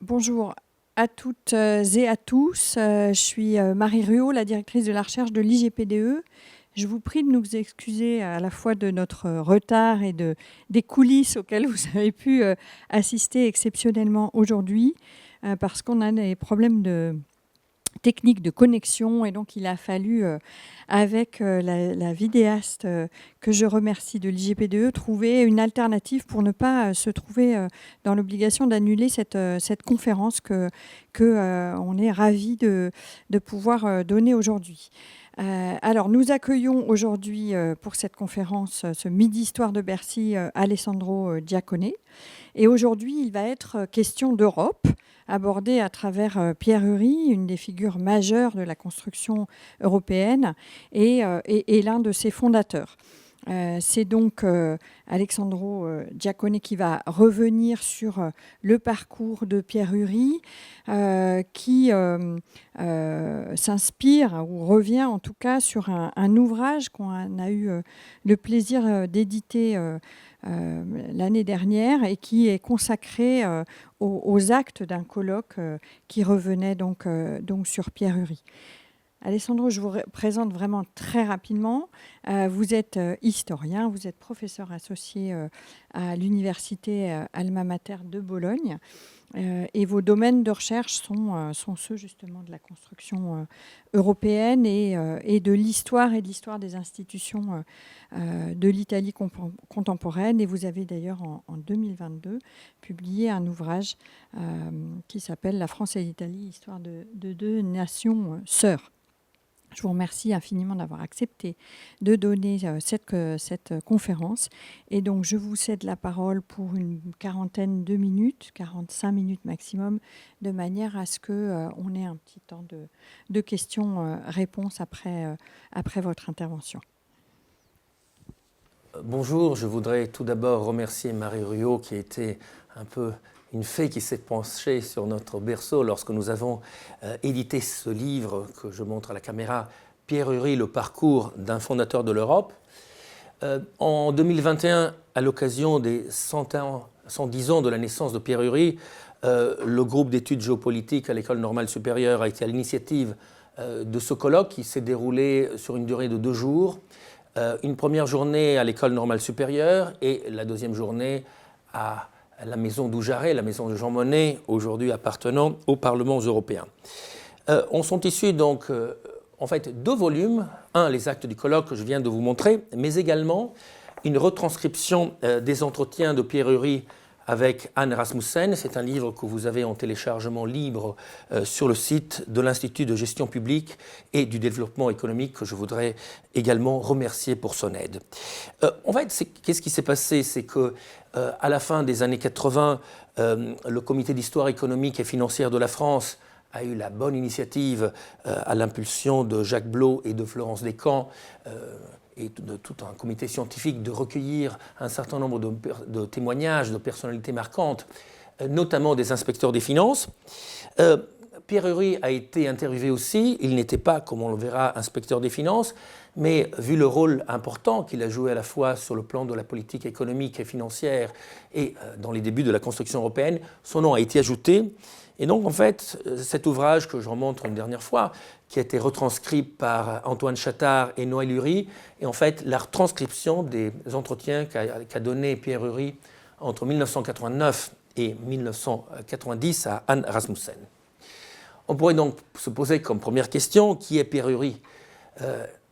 Bonjour à toutes et à tous. Je suis Marie Ruot, la directrice de la recherche de l'IGPDE. Je vous prie de nous excuser à la fois de notre retard et des coulisses auxquelles vous avez pu assister exceptionnellement aujourd'hui, parce qu'on a des problèmes technique de connexion, et donc il a fallu, avec la vidéaste que je remercie de l'IGPDE, trouver une alternative pour ne pas se trouver dans l'obligation d'annuler cette conférence que on est ravis de pouvoir donner aujourd'hui. Alors, nous accueillons aujourd'hui pour cette conférence, ce Midi Histoire de Bercy, Alessandro Giacone. Et aujourd'hui, il va être question d'Europe, abordée à travers Pierre Uri, une des figures majeures de la construction européenne et l'un de ses fondateurs. C'est donc Alessandro Giacone qui va revenir sur le parcours de Pierre Uri, qui s'inspire ou revient en tout cas sur un ouvrage qu'on a eu le plaisir d'éditer l'année dernière et qui est consacré aux actes d'un colloque qui revenait donc sur Pierre Uri. Alessandro, je vous présente vraiment très rapidement. Vous êtes historien, vous êtes professeur associé à l'université Alma Mater de Bologne, et vos domaines de recherche sont ceux justement de la construction européenne et de l'histoire des institutions de l'Italie contemporaine. Et vous avez d'ailleurs en 2022 publié un ouvrage qui s'appelle « La France et l'Italie, histoire de deux nations sœurs ». Je vous remercie infiniment d'avoir accepté de donner cette conférence. Et donc, je vous cède la parole pour une quarantaine de minutes, 45 minutes maximum, de manière à ce qu'on ait un petit temps de questions-réponses après votre intervention. Bonjour, je voudrais tout d'abord remercier Marie Ruot qui a été un peu une fée qui s'est penchée sur notre berceau lorsque nous avons édité ce livre que je montre à la caméra, Pierre Uri, le parcours d'un fondateur de l'Europe. En 2021, à l'occasion des 110 ans de la naissance de Pierre Uri, le groupe d'études géopolitiques à l'École normale supérieure a été à l'initiative de ce colloque qui s'est déroulé sur une durée de 2 jours. Une première journée à l'École normale supérieure et la deuxième journée à la maison d'Oujaret, la maison de Jean Monnet, aujourd'hui appartenant au Parlement européen. On sont issus donc en fait 2 volumes, un les actes du colloque que je viens de vous montrer, mais également une retranscription des entretiens de Pierre Uri avec Anne Rasmussen. C'est un livre que vous avez en téléchargement libre sur le site de l'Institut de gestion publique et du développement économique, que je voudrais également remercier pour son aide. En fait, qu'est-ce qui s'est passé? C'est qu'à la fin des années 80, le Comité d'histoire économique et financière de la France a eu la bonne initiative, à l'impulsion de Jacques Blot et de Florence Descamps, et de tout un comité scientifique, de recueillir un certain nombre de témoignages de personnalités marquantes, notamment des inspecteurs des finances. Pierre Uri a été interviewé aussi. Il n'était pas, comme on le verra, inspecteur des finances, mais vu le rôle important qu'il a joué à la fois sur le plan de la politique économique et financière et dans les débuts de la construction européenne, son nom a été ajouté. Et donc, en fait, cet ouvrage que je remonte une dernière fois, qui a été retranscrit par Antoine Chattard et Noël Uri, est en fait la retranscription des entretiens qu'a donné Pierre Uri entre 1989 et 1990 à Anne Rasmussen. On pourrait donc se poser comme première question, qui est Pierre Uri?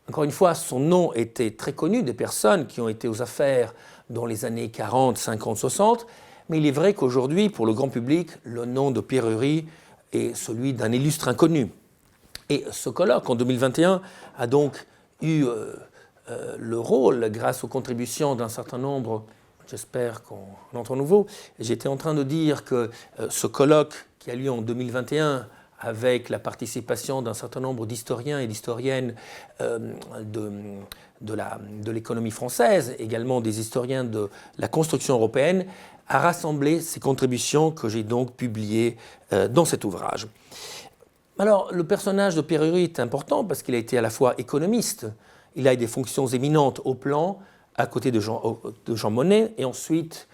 Encore une fois, son nom était très connu des personnes qui ont été aux affaires dans les années 40, 50, 60, mais il est vrai qu'aujourd'hui, pour le grand public, le nom de Pierre Uri est celui d'un illustre inconnu. Et ce colloque, en 2021, a donc eu le rôle, grâce aux contributions d'un certain nombre, j'espère qu'on entend nouveau, j'étais en train de dire que ce colloque qui a lieu en 2021, avec la participation d'un certain nombre d'historiens et d'historiennes de l'économie française, également des historiens de la construction européenne, a rassemblé ces contributions que j'ai donc publiées dans cet ouvrage. Alors, le personnage de Pierre Uri est important parce qu'il a été à la fois économiste, il a eu des fonctions éminentes au plan, à côté de Jean Monnet, et ensuite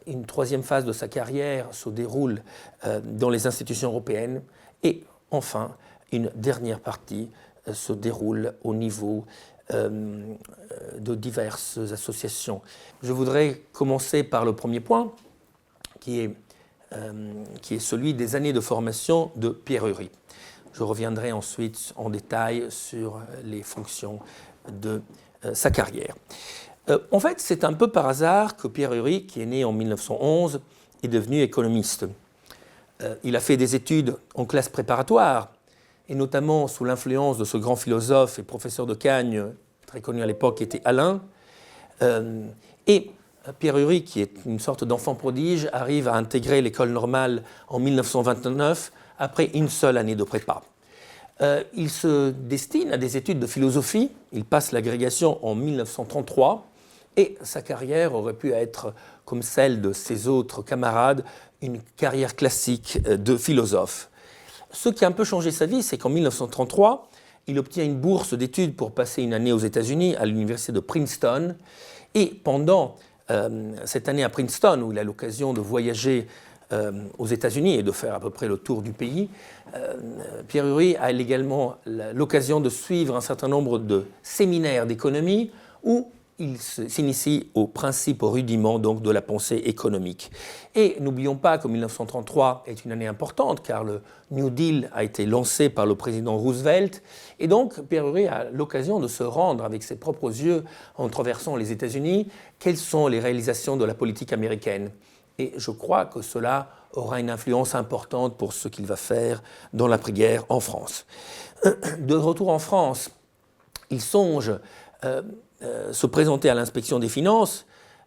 Une troisième phase de sa carrière se déroule dans les institutions européennes. Et enfin, une dernière partie se déroule au niveau de diverses associations. Je voudrais commencer par le premier point, qui est celui des années de formation de Pierre Ury. Je reviendrai ensuite en détail sur les fonctions de sa carrière. En fait, c'est un peu par hasard que Pierre Ury, qui est né en 1911, est devenu économiste. Il a fait des études en classe préparatoire, et notamment sous l'influence de ce grand philosophe et professeur de Cagnes, très connu à l'époque, qui était Alain. Et Pierre Ury, qui est une sorte d'enfant prodige, arrive à intégrer l'école normale en 1929, après une seule année de prépa. Il se destine à des études de philosophie, il passe l'agrégation en 1933, et sa carrière aurait pu être, comme celle de ses autres camarades, une carrière classique de philosophe. Ce qui a un peu changé sa vie, c'est qu'en 1933, il obtient une bourse d'études pour passer une année aux États-Unis, à l'université de Princeton, et pendant cette année à Princeton, où il a l'occasion de voyager aux États-Unis et de faire à peu près le tour du pays, Pierre Ury a également l'occasion de suivre un certain nombre de séminaires d'économie où il s'initie aux principes, aux rudiments donc, de la pensée économique. Et n'oublions pas que 1933 est une année importante car le New Deal a été lancé par le président Roosevelt et donc Pierre Ury a l'occasion de se rendre avec ses propres yeux en traversant les États-Unis quelles sont les réalisations de la politique américaine. Et je crois que cela aura une influence importante pour ce qu'il va faire dans l'après-guerre en France. De retour en France, il songe se présenter à l'inspection des finances,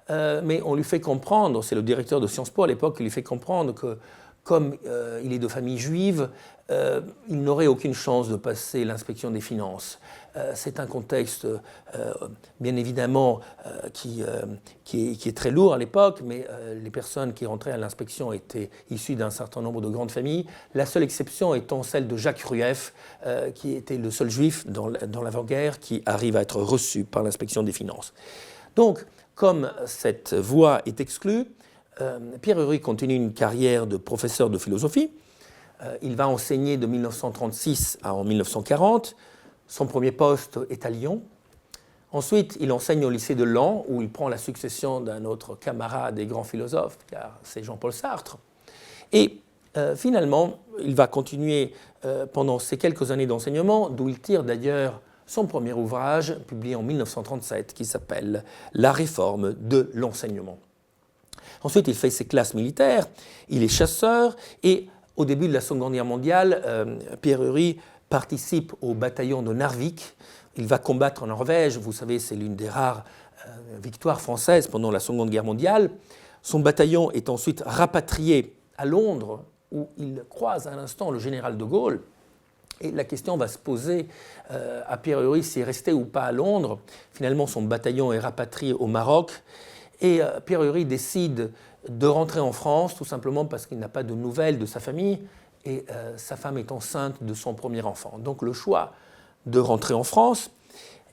mais on lui fait comprendre, c'est le directeur de Sciences Po à l'époque qui lui fait comprendre que comme il est de famille juive, il n'aurait aucune chance de passer l'inspection des finances. C'est un contexte, bien évidemment, qui est très lourd à l'époque, mais les personnes qui rentraient à l'inspection étaient issues d'un certain nombre de grandes familles, la seule exception étant celle de Jacques Rueff, qui était le seul juif dans l'avant-guerre qui arrive à être reçu par l'inspection des finances. Donc, comme cette voie est exclue, Pierre Ury continue une carrière de professeur de philosophie. Il va enseigner de 1936 à 1940. Son premier poste est à Lyon. Ensuite, il enseigne au lycée de Laon, où il prend la succession d'un autre camarade et grand philosophe, car c'est Jean-Paul Sartre. Et finalement, il va continuer pendant ces quelques années d'enseignement, d'où il tire d'ailleurs son premier ouvrage, publié en 1937, qui s'appelle « La réforme de l'enseignement ». Ensuite, il fait ses classes militaires, il est chasseur, et au début de la Seconde Guerre mondiale, Pierre Ury participe au bataillon de Narvik. Il va combattre en Norvège, vous savez, c'est l'une des rares victoires françaises pendant la Seconde Guerre mondiale. Son bataillon est ensuite rapatrié à Londres, où il croise à l'instant le général de Gaulle. Et la question va se poser à Pierre Ury s'il est resté ou pas à Londres. Finalement, son bataillon est rapatrié au Maroc. Et Pierre Ury décide de rentrer en France, tout simplement parce qu'il n'a pas de nouvelles de sa famille, et sa femme est enceinte de son premier enfant. Donc le choix de rentrer en France,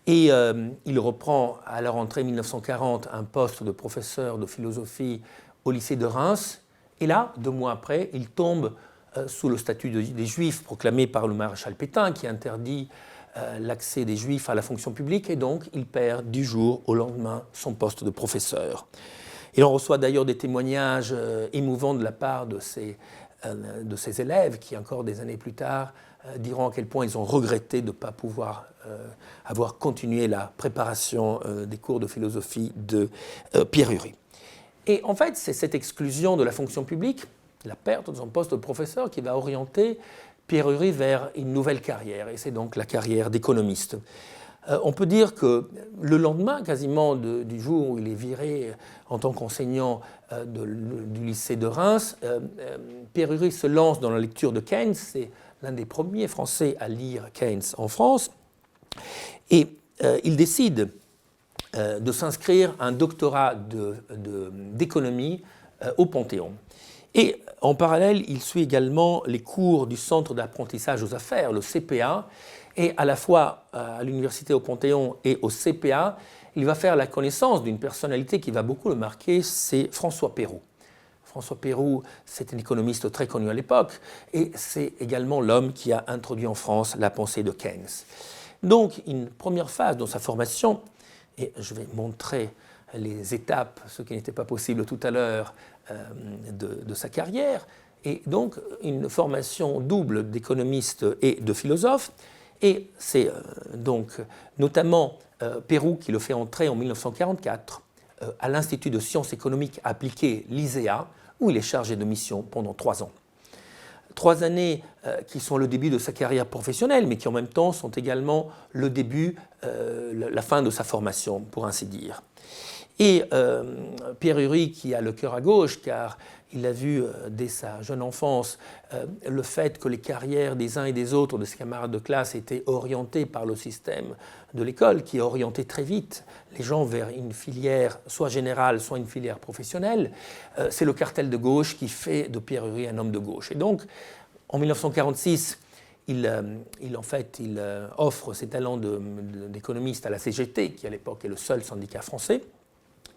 et il reprend à la rentrée 1940 un poste de professeur de philosophie au lycée de Reims, et là, 2 mois après, il tombe sous le statut des Juifs proclamé par le maréchal Pétain, qui interdit l'accès des Juifs à la fonction publique, et donc il perd du jour au lendemain son poste de professeur. Il en reçoit d'ailleurs des témoignages émouvants de la part de ses élèves qui, encore des années plus tard, diront à quel point ils ont regretté de ne pas pouvoir avoir continué la préparation des cours de philosophie de Pierre Ury. Et en fait, c'est cette exclusion de la fonction publique, la perte de son poste de professeur, qui va orienter Pierre Ury vers une nouvelle carrière, et c'est donc la carrière d'économiste. On peut dire que le lendemain, quasiment du jour où il est viré en tant qu'enseignant du lycée de Reims, Pierre Ury se lance dans la lecture de Keynes. C'est l'un des premiers Français à lire Keynes en France. Et il décide de s'inscrire à un doctorat d'économie au Panthéon. Et en parallèle, il suit également les cours du Centre d'apprentissage aux affaires, le CPA, et à la fois à l'université au Panthéon et au CPA, il va faire la connaissance d'une personnalité qui va beaucoup le marquer, c'est François Peyroux. François Peyroux, c'est un économiste très connu à l'époque, et c'est également l'homme qui a introduit en France la pensée de Keynes. Donc, une première phase dans sa formation, et je vais montrer les étapes, ce qui n'était pas possible tout à l'heure, de sa carrière, et donc une formation double d'économiste et de philosophe, et c'est donc notamment Peyroux qui le fait entrer en 1944 à l'Institut de sciences économiques appliquées, l'ISEA, où il est chargé de mission pendant 3 ans. 3 années qui sont le début de sa carrière professionnelle, mais qui en même temps sont également le début, la fin de sa formation, pour ainsi dire. Et Pierre Ury, qui a le cœur à gauche, car il a vu dès sa jeune enfance le fait que les carrières des uns et des autres, de ses camarades de classe, étaient orientées par le système de l'école, qui a orienté très vite les gens vers une filière soit générale, soit une filière professionnelle. C'est le cartel de gauche qui fait de Pierre Ury un homme de gauche. Et donc, en 1946, il offre ses talents d'économiste à la CGT, qui à l'époque est le seul syndicat français,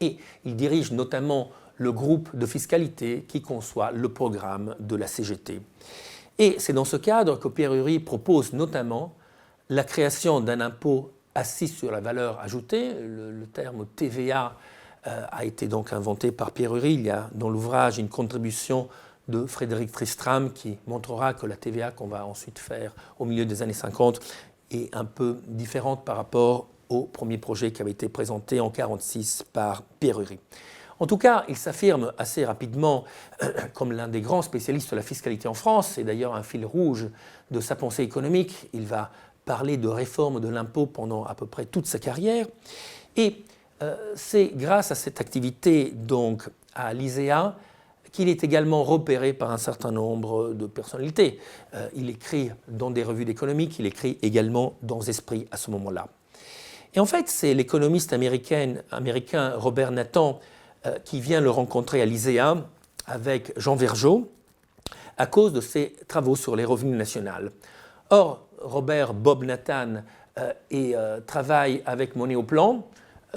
et il dirige notamment le groupe de fiscalité qui conçoit le programme de la CGT. Et c'est dans ce cadre que Pierre Ury propose notamment la création d'un impôt assis sur la valeur ajoutée. Le terme TVA a été donc inventé par Pierre Ury. Il y a dans l'ouvrage une contribution de Frédéric Tristram qui montrera que la TVA qu'on va ensuite faire au milieu des années 50 est un peu différente par rapport au premier projet qui avait été présenté en 1946 par Pierre Ury. En tout cas, il s'affirme assez rapidement comme l'un des grands spécialistes de la fiscalité en France. C'est d'ailleurs un fil rouge de sa pensée économique. Il va parler de réforme de l'impôt pendant à peu près toute sa carrière. Et c'est grâce à cette activité donc à l'ISEA qu'il est également repéré par un certain nombre de personnalités. Il écrit dans des revues d'économique, il écrit également dans Esprit à ce moment-là. Et en fait, c'est l'économiste américain Robert Nathan qui vient le rencontrer à l'ISEA avec Jean Vergeot à cause de ses travaux sur les revenus nationaux. Or, Robert Bob Nathan travaille avec Monet au plan.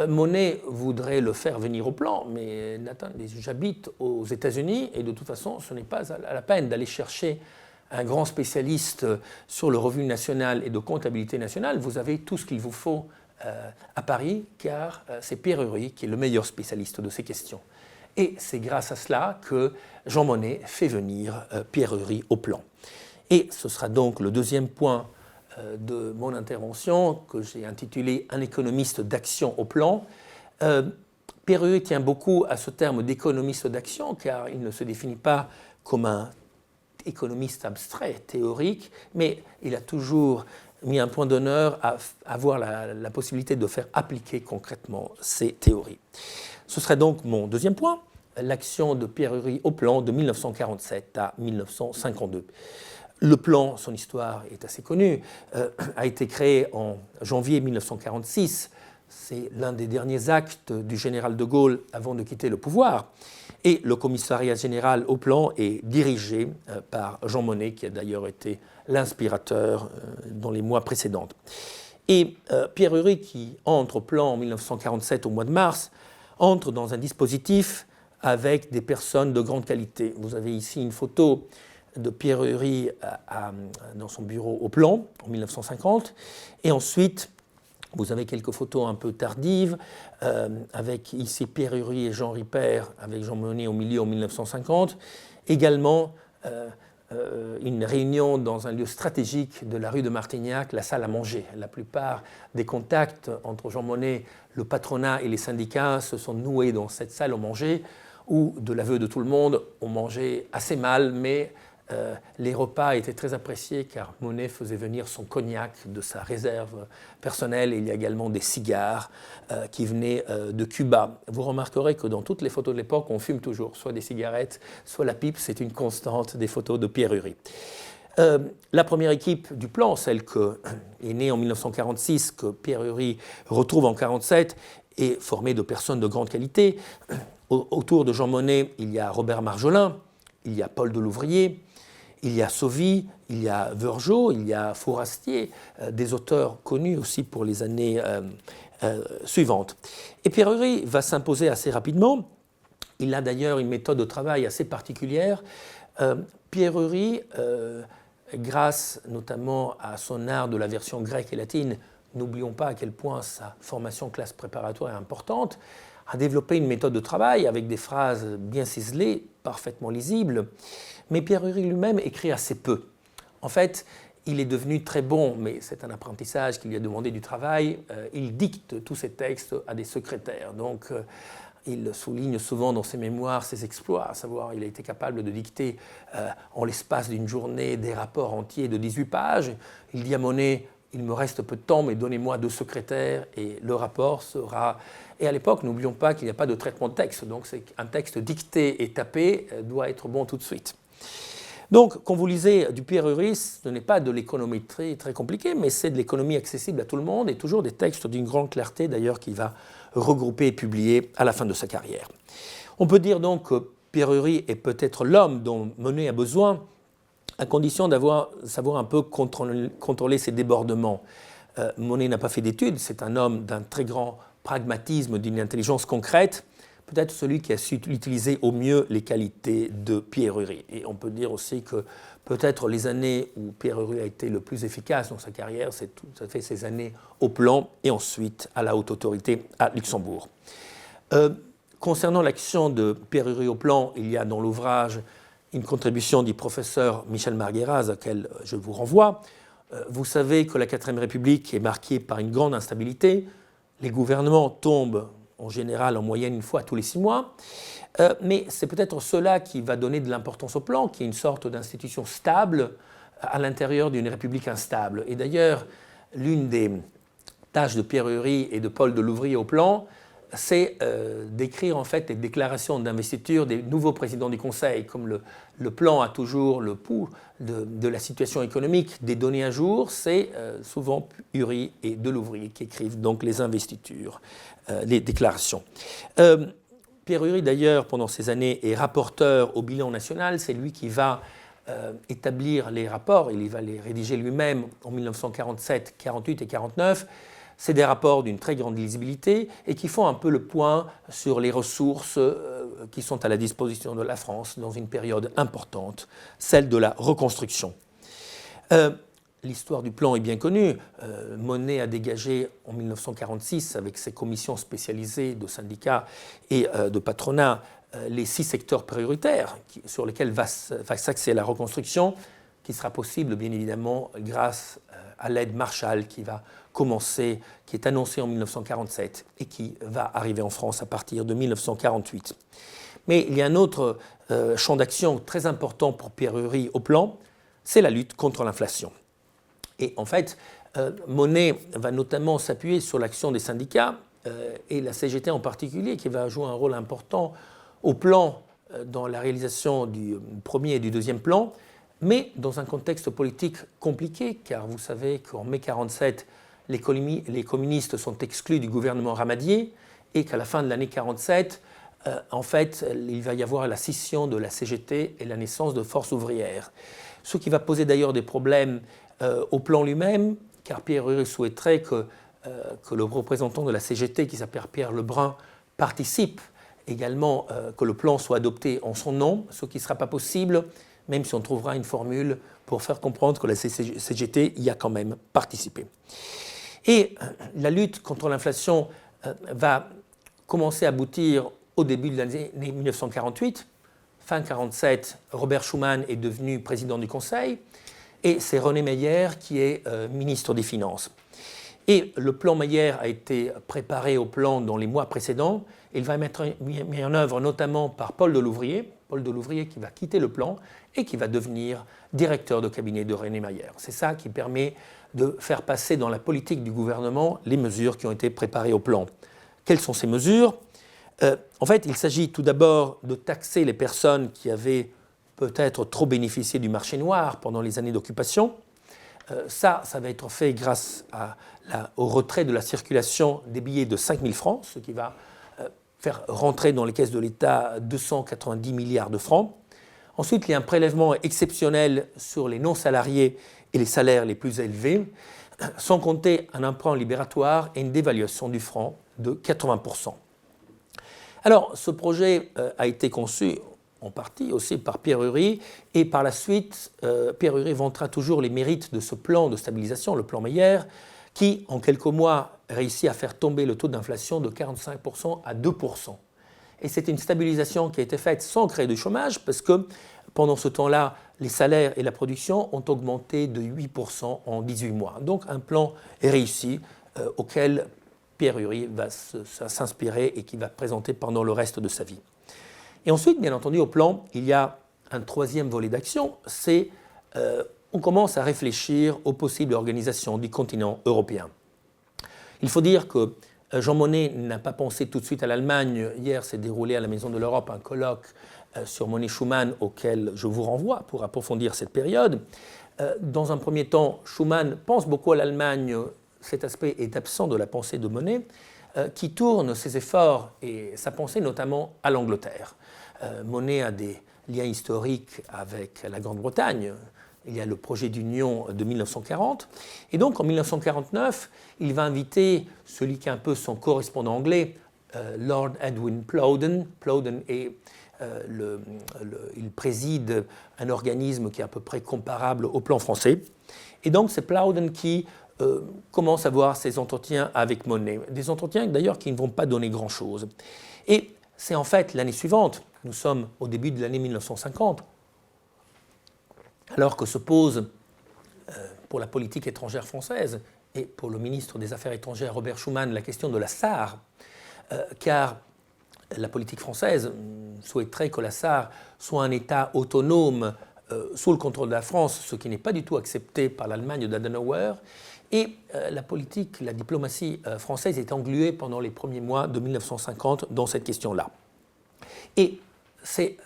Monet voudrait le faire venir au plan, mais Nathan dit « j'habite aux États-Unis et de toute façon, ce n'est pas à la peine d'aller chercher un grand spécialiste sur le revenu national et de comptabilité nationale. Vous avez tout ce qu'il vous faut à Paris, car c'est Pierre Ury qui est le meilleur spécialiste de ces questions. » Et c'est grâce à cela que Jean Monnet fait venir Pierre Ury au plan. Et ce sera donc le deuxième point de mon intervention, que j'ai intitulé « Un économiste d'action au plan ». Pierre Ury tient beaucoup à ce terme d'économiste d'action, car il ne se définit pas comme un économiste abstrait, théorique, mais il a toujours mis un point d'honneur à avoir la possibilité de faire appliquer concrètement ces théories. Ce serait donc mon deuxième point, l'action de Pierre Ury au plan de 1947 à 1952. Le plan, son histoire est assez connue, a été créé en janvier 1946. C'est l'un des derniers actes du général de Gaulle avant de quitter le pouvoir. Et le commissariat général au plan est dirigé par Jean Monnet, qui a d'ailleurs été l'inspirateur dans les mois précédents. Et Pierre Ury, qui entre au plan en 1947 au mois de mars, entre dans un dispositif avec des personnes de grande qualité. Vous avez ici une photo de Pierre Ury dans son bureau au plan en 1950. Et ensuite, vous avez quelques photos un peu tardives, avec ici Pierre Ury et Jean Ripert, avec Jean Monnet au milieu en 1950. Également, une réunion dans un lieu stratégique de la rue de Martignac, la salle à manger. La plupart des contacts entre Jean Monnet, le patronat et les syndicats se sont noués dans cette salle à manger, où, de l'aveu de tout le monde, on mangeait assez mal, mais les repas étaient très appréciés car Monnet faisait venir son cognac de sa réserve personnelle. Et il y a également des cigares qui venaient de Cuba. Vous remarquerez que dans toutes les photos de l'époque, on fume toujours, soit des cigarettes, soit la pipe. C'est une constante des photos de Pierre Ury. La première équipe du plan, celle qui est née en 1946, que Pierre Ury retrouve en 1947, est formée de personnes de grande qualité. Autour de Jean Monnet, il y a Robert Marjolin, il y a Paul Delouvrier, il y a Sauvy, il y a Vergeot, il y a Fourastier, des auteurs connus aussi pour les années suivantes. Et Pierre-Ury va s'imposer assez rapidement. Il a d'ailleurs une méthode de travail assez particulière. Pierre-Ury, grâce notamment à son art de la version grecque et latine, n'oublions pas à quel point sa formation classe préparatoire est importante, a développé une méthode de travail avec des phrases bien ciselées, parfaitement lisibles. Mais Pierre-Ury lui-même écrit assez peu. En fait, il est devenu très bon, mais c'est un apprentissage qui lui a demandé du travail. Il dicte tous ses textes à des secrétaires. Donc, il souligne souvent dans ses mémoires ses exploits, à savoir il a été capable de dicter en l'espace d'une journée des rapports entiers de 18 pages. Il dit à Monet, il me reste peu de temps, mais donnez-moi 2 secrétaires et le rapport sera... Et à l'époque, n'oublions pas qu'il n'y a pas de traitement de texte, donc c'est un texte dicté et tapé doit être bon tout de suite. Donc, quand vous lisez du Pierre-Ury, ce n'est pas de l'économétrie très compliquée, mais c'est de l'économie accessible à tout le monde et toujours des textes d'une grande clarté, d'ailleurs, qu'il va regrouper et publier à la fin de sa carrière. On peut dire donc que Pierre-Ury est peut-être l'homme dont Monet a besoin, à condition de savoir un peu contrôler ses débordements. Monet n'a pas fait d'études, c'est un homme d'un très grand pragmatisme, d'une intelligence concrète, peut-être celui qui a su utiliser au mieux les qualités de Pierre-Ury. Et on peut dire aussi que peut-être les années où Pierre-Ury a été le plus efficace dans sa carrière, c'est tout à fait ces années au plan et ensuite à la haute autorité à Luxembourg. Concernant l'action de Pierre-Ury au plan, il y a dans l'ouvrage une contribution du professeur Michel Margueras, à laquelle je vous renvoie. Vous savez que la 4ème République est marquée par une grande instabilité. Les gouvernements tombent en général en moyenne une fois tous les 6 mois, mais c'est peut-être cela qui va donner de l'importance au plan, qui est une sorte d'institution stable à l'intérieur d'une république instable. Et d'ailleurs, l'une des tâches de Pierre-Ury et de Paul Delouvrier au plan, c'est d'écrire en fait des déclarations d'investiture des nouveaux présidents du Conseil. Comme le plan a toujours le pouls de la situation économique des données un jour, c'est souvent Ury et Delouvrier qui écrivent donc les investitures, les déclarations. Pierre-Ury d'ailleurs pendant ces années est rapporteur au bilan national, c'est lui qui va établir les rapports, il va les rédiger lui-même en 1947, 48 et 49. C'est des rapports d'une très grande lisibilité et qui font un peu le point sur les ressources qui sont à la disposition de la France dans une période importante, celle de la reconstruction. L'histoire du plan est bien connue. Monet a dégagé en 1946, avec ses commissions spécialisées de syndicats et de patronat, les 6 secteurs prioritaires sur lesquels va s'axer la reconstruction, qui sera possible bien évidemment grâce à l'aide Marshall qui va commencer, qui est annoncée en 1947 et qui va arriver en France à partir de 1948. Mais il y a un autre champ d'action très important pour Pierre-Ury au plan, c'est la lutte contre l'inflation. Et en fait, Monet va notamment s'appuyer sur l'action des syndicats et la CGT en particulier, qui va jouer un rôle important au plan dans la réalisation du premier et du deuxième plan, mais dans un contexte politique compliqué, car vous savez qu'en mai 1947, les communistes sont exclus du gouvernement Ramadier et qu'à la fin de l'année 1947, en fait, il va y avoir la scission de la CGT et la naissance de Force ouvrière. Ce qui va poser d'ailleurs des problèmes au plan lui-même, car Pierre-Ury souhaiterait que le représentant de la CGT, qui s'appelle Pierre Lebrun, participe également, que le plan soit adopté en son nom, ce qui ne sera pas possible, même si on trouvera une formule pour faire comprendre que la CGT y a quand même participé. Et la lutte contre l'inflation va commencer à aboutir au début de l'année 1948. Fin 1947, Robert Schuman est devenu président du Conseil et c'est René Meyer qui est ministre des Finances. Et le plan Meyer a été préparé au plan dans les mois précédents. Il va être mis en œuvre notamment par Paul Delouvrier qui va quitter le plan et qui va devenir directeur de cabinet de René Meyer. C'est ça qui permet de faire passer dans la politique du gouvernement les mesures qui ont été préparées au plan. Quelles sont ces mesures ? En fait, il s'agit tout d'abord de taxer les personnes qui avaient peut-être trop bénéficié du marché noir pendant les années d'occupation. Ça va être fait grâce au retrait de la circulation des billets de 5 000 francs, ce qui va faire rentrer dans les caisses de l'État 290 milliards de francs. Ensuite, il y a un prélèvement exceptionnel sur les non-salariés et les salaires les plus élevés. sans compter un emprunt libératoire et une dévaluation du franc de 80%. Alors, ce projet a été conçu en partie aussi par Pierre Ury, et par la suite, Pierre Ury vantera toujours les mérites de ce plan de stabilisation, le plan Meyer, qui, en quelques mois, réussit à faire tomber le taux d'inflation de 45% à 2%. Et c'est une stabilisation qui a été faite sans créer de chômage, parce que pendant ce temps-là, les salaires et la production ont augmenté de 8% en 18 mois. Donc un plan réussi auquel Pierre Ury va s'inspirer et qui va présenter pendant le reste de sa vie. Et ensuite, bien entendu, au plan, il y a un troisième volet d'action, c'est on commence à réfléchir aux possibles organisations du continent européen. Il faut dire que Jean Monnet n'a pas pensé tout de suite à l'Allemagne. Hier s'est déroulé à la Maison de l'Europe un colloque sur Monnet-Schuman auquel je vous renvoie pour approfondir cette période. Dans un premier temps, Schuman pense beaucoup à l'Allemagne. Cet aspect est absent de la pensée de Monnet, qui tourne ses efforts et sa pensée notamment à l'Angleterre. Monnet a des liens historiques avec la Grande-Bretagne. Il y a le projet d'union de 1940. Et donc, en 1949, il va inviter celui qui est un peu son correspondant anglais, Lord Edwin Plowden. Plowden il préside un organisme qui est à peu près comparable au plan français. Et donc, c'est Plowden qui commence à avoir ses entretiens avec Monnet. Des entretiens, d'ailleurs, qui ne vont pas donner grand-chose. Et c'est en fait l'année suivante, nous sommes au début de l'année 1950, alors que se pose pour la politique étrangère française et pour le ministre des Affaires étrangères Robert Schuman la question de la Sarre, car la politique française souhaiterait que la Sarre soit un État autonome sous le contrôle de la France, ce qui n'est pas du tout accepté par l'Allemagne d'Adenauer. Et la diplomatie française est engluée pendant les premiers mois de 1950 dans cette question-là. Et c'est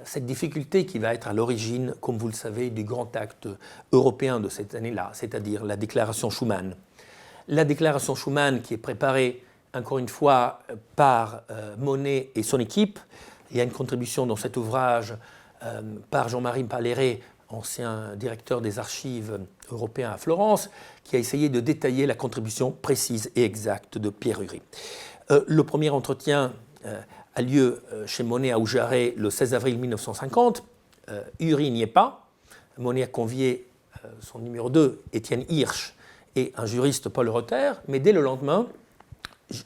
cette difficulté qui va être à l'origine, comme vous le savez, du grand acte européen de cette année-là, c'est-à-dire la déclaration Schuman. La déclaration Schuman qui est préparée, encore une fois, par Monnet et son équipe. Il y a une contribution dans cet ouvrage par Jean-Marie Paléré, ancien directeur des archives européens à Florence, qui a essayé de détailler la contribution précise et exacte de Pierre Ury. Le premier entretien a lieu chez Monnet à Aujaret le 16 avril 1950. Ury n'y est pas. Monnet a convié son numéro 2, Étienne Hirsch, et un juriste, Paul Rother, mais dès le lendemain,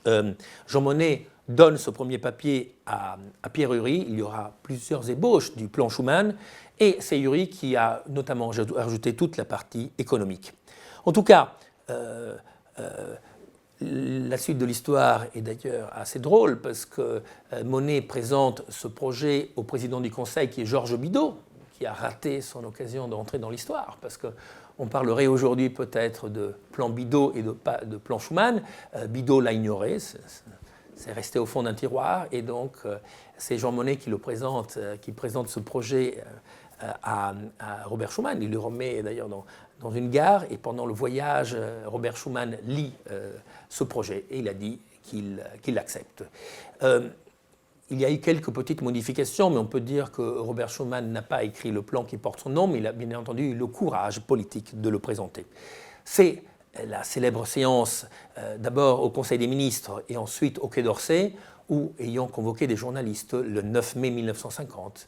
Jean Monnet donne ce premier papier à Pierre Ury. Il y aura plusieurs ébauches du plan Schuman, et c'est Ury qui a notamment ajouté toute la partie économique. En tout cas, la suite de l'histoire est d'ailleurs assez drôle parce que Monnet présente ce projet au président du Conseil qui est Georges Bidault, qui a raté son occasion d'entrer dans l'histoire parce qu'on parlerait aujourd'hui peut-être de plan Bidault et de plan Schuman. Bidault l'a ignoré, c'est resté au fond d'un tiroir et donc c'est Jean Monnet qui présente ce projet à Robert Schuman. Il le remet d'ailleurs dans une gare et pendant le voyage, Robert Schuman lit ce projet et il a dit qu'il l'accepte. Il y a eu quelques petites modifications, mais on peut dire que Robert Schuman n'a pas écrit le plan qui porte son nom, mais il a bien entendu eu le courage politique de le présenter. C'est la célèbre séance d'abord au Conseil des ministres et ensuite au Quai d'Orsay, où, ayant convoqué des journalistes le 9 mai 1950,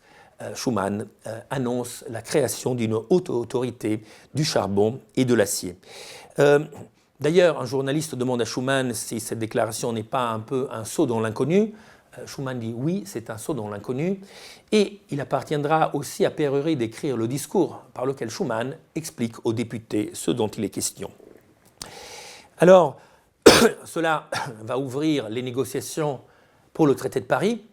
Schuman annonce la création d'une haute autorité du charbon et de l'acier. D'ailleurs, un journaliste demande à Schuman si cette déclaration n'est pas un peu un saut dans l'inconnu. Schuman dit oui, c'est un saut dans l'inconnu. Et il appartiendra aussi à Pierre Ury d'écrire le discours par lequel Schuman explique aux députés ce dont il est question. Alors, cela va ouvrir les négociations pour le traité de Paris.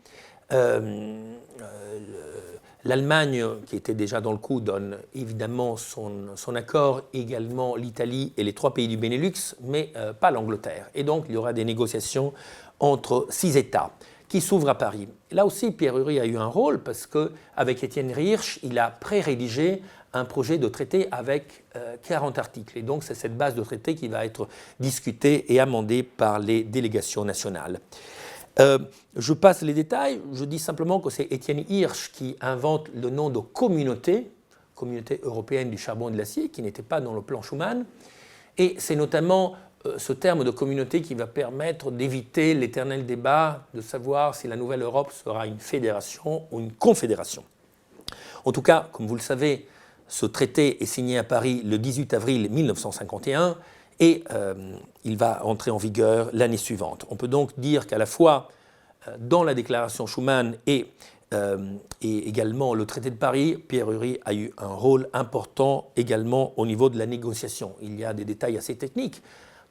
L'Allemagne, qui était déjà dans le coup, donne évidemment son accord, également l'Italie et les 3 pays du Benelux, mais pas l'Angleterre. Et donc, il y aura des négociations entre 6 États qui s'ouvrent à Paris. Là aussi, Pierre Ury a eu un rôle parce qu'avec Étienne Hirsch, il a pré-rédigé un projet de traité avec 40 articles. Et donc, c'est cette base de traité qui va être discutée et amendée par les délégations nationales. Je passe les détails, je dis simplement que c'est Étienne Hirsch qui invente le nom de communauté européenne du charbon et de l'acier, qui n'était pas dans le plan Schuman. Et c'est notamment ce terme de communauté qui va permettre d'éviter l'éternel débat de savoir si la nouvelle Europe sera une fédération ou une confédération. En tout cas, comme vous le savez, ce traité est signé à Paris le 18 avril 1951 et il va entrer en vigueur l'année suivante. On peut donc dire qu'à la fois dans la déclaration Schuman et également le traité de Paris, Pierre Ury a eu un rôle important également au niveau de la négociation. Il y a des détails assez techniques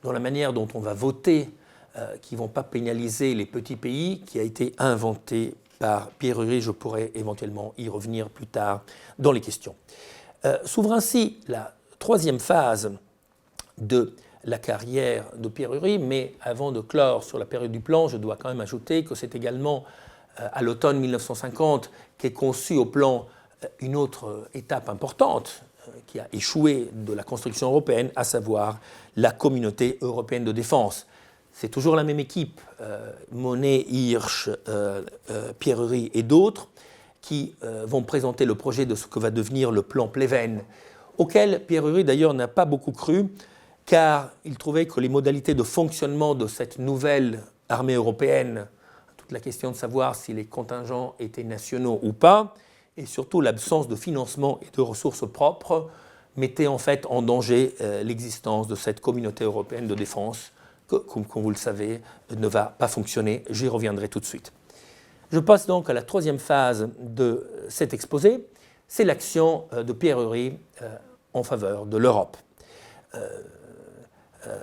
dans la manière dont on va voter, qui ne vont pas pénaliser les petits pays, qui a été inventé par Pierre Ury. Je pourrais éventuellement y revenir plus tard dans les questions. S'ouvre ainsi la troisième phase de la carrière de Pierre Ury, mais avant de clore sur la période du plan, je dois quand même ajouter que c'est également à l'automne 1950 qu'est conçue au plan une autre étape importante qui a échoué de la construction européenne, à savoir la communauté européenne de défense. C'est toujours la même équipe, Monnet, Hirsch, Pierre Ury et d'autres, qui vont présenter le projet de ce que va devenir le plan Pleven, auquel Pierre Ury d'ailleurs n'a pas beaucoup cru, car il trouvait que les modalités de fonctionnement de cette nouvelle armée européenne, toute la question de savoir si les contingents étaient nationaux ou pas, et surtout l'absence de financement et de ressources propres, mettaient en fait en danger l'existence de cette communauté européenne de défense, que, comme vous le savez, ne va pas fonctionner. J'y reviendrai tout de suite. Je passe donc à la troisième phase de cet exposé, c'est l'action de Pierre Ury en faveur de l'Europe.